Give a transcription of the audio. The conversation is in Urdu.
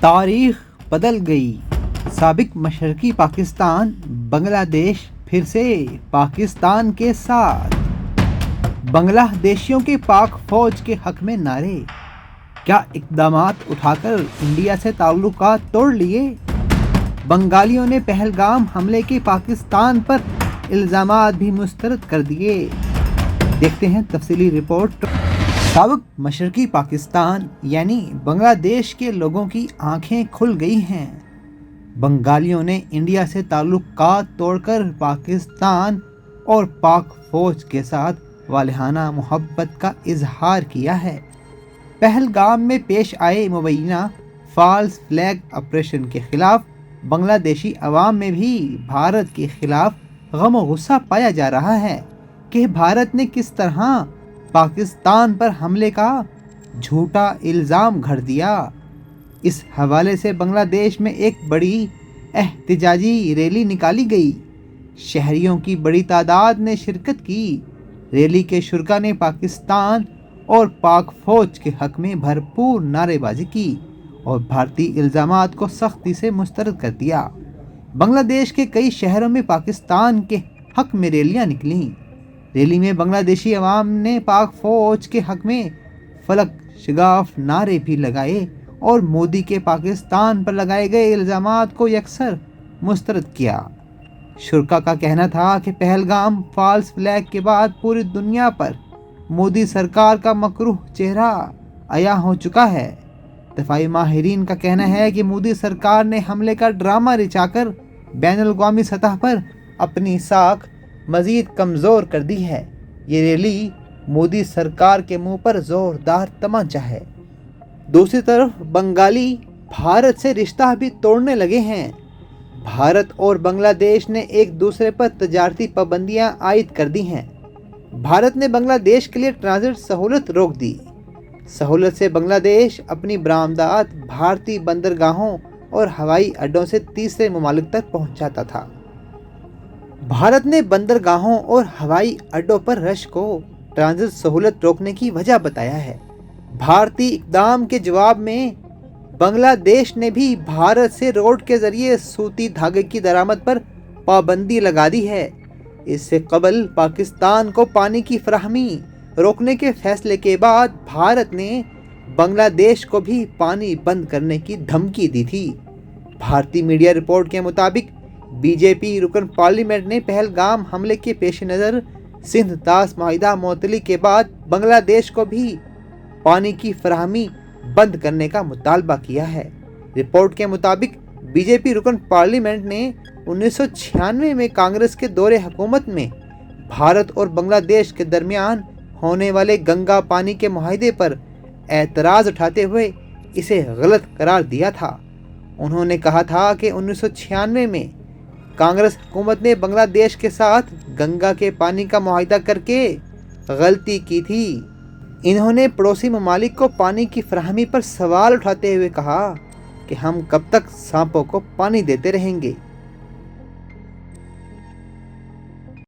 تاریخ بدل گئی. سابق مشرقی پاکستان بنگلہ دیش پھر سے پاکستان کے ساتھ. بنگلہ دیشیوں کے پاک فوج کے حق میں نعرے. کیا اقدامات اٹھا کر انڈیا سے تعلقات توڑ لیے؟ بنگالیوں نے پہلگام حملے کے پاکستان پر الزامات بھی مسترد کر دیے. دیکھتے ہیں تفصیلی رپورٹ. سابق مشرقی پاکستان یعنی بنگلہ دیش کے لوگوں کی آنکھیں کھل گئی ہیں. بنگالیوں نے انڈیا سے تعلقات توڑ کر پاکستان اور پاک فوج کے ساتھ والہانہ محبت کا اظہار کیا ہے. پہلگام میں پیش آئے مبینہ فالس فلیگ آپریشن کے خلاف بنگلہ دیشی عوام میں بھی بھارت کے خلاف غم و غصہ پایا جا رہا ہے کہ بھارت نے کس طرح پاکستان پر حملے کا جھوٹا الزام گھڑ دیا. اس حوالے سے بنگلہ دیش میں ایک بڑی احتجاجی ریلی نکالی گئی. شہریوں کی بڑی تعداد نے شرکت کی. ریلی کے شرکاء نے پاکستان اور پاک فوج کے حق میں بھرپور نعرے بازی کی اور بھارتی الزامات کو سختی سے مسترد کر دیا. بنگلہ دیش کے کئی شہروں میں پاکستان کے حق میں ریلیاں نکلیں. ریلی میں بنگلہ دیشی عوام نے پاک فوج کے حق میں فلک شگاف نعرے بھی لگائے اور مودی کے پاکستان پر لگائے گئے الزامات کو یکسر مسترد کیا. شرکاء کا کہنا تھا کہ پہلگام فالس فلیگ کے بعد پوری دنیا پر مودی سرکار کا مکروہ چہرہ عیاں ہو چکا ہے. دفاعی ماہرین کا کہنا ہے کہ مودی سرکار نے حملے کا ڈرامہ رچا کر بین الاقوامی سطح پر اپنی ساکھ مزید کمزور کر دی ہے. یہ ریلی مودی سرکار کے منہ پر زوردار تمانچہ ہے. دوسری طرف بنگالی بھارت سے رشتہ بھی توڑنے لگے ہیں. بھارت اور بنگلہ دیش نے ایک دوسرے پر تجارتی پابندیاں عائد کر دی ہیں. بھارت نے بنگلہ دیش کے لیے ٹرانزٹ سہولت روک دی. سہولت سے بنگلہ دیش اپنی برآمدات بھارتی بندرگاہوں اور ہوائی اڈوں سے تیسرے ممالک تک پہنچاتا تھا. بھارت نے بندرگاہوں اور ہوائی اڈوں پر رش کو ٹرانزٹ سہولت روکنے کی وجہ بتایا ہے. بھارتی اقدام کے جواب میں بنگلہ دیش نے بھی بھارت سے روڈ کے ذریعے سوتی دھاگے کی درآمد پر پابندی لگا دی ہے. اس سے قبل پاکستان کو پانی کی فراہمی روکنے کے فیصلے کے بعد بھارت نے بنگلہ دیش کو بھی پانی بند کرنے کی دھمکی دی تھی. بھارتی میڈیا رپورٹ کے مطابق بی جے پی رکن پارلیمنٹ نے پہلگام حملے کے پیش نظر سندھ طاس معاہدہ معطلی کے بعد بنگلہ دیش کو بھی پانی کی فراہمی بند کرنے کا مطالبہ کیا ہے. رپورٹ کے مطابق بی جے پی رکن پارلیمنٹ نے 1996 میں کانگریس کے دور حکومت میں بھارت اور بنگلہ دیش کے درمیان ہونے والے گنگا پانی کے معاہدے پر اعتراض اٹھاتے ہوئے اسے غلط قرار دیا تھا. انہوں نے کہا تھا کہ 1996 میں کانگریس حکومت نے بنگلہ دیش کے ساتھ گنگا کے پانی کا معاہدہ کر کے غلطی کی تھی. انہوں نے پڑوسی ممالک کو پانی کی فراہمی پر سوال اٹھاتے ہوئے کہا کہ ہم کب تک سانپوں کو پانی دیتے رہیں گے.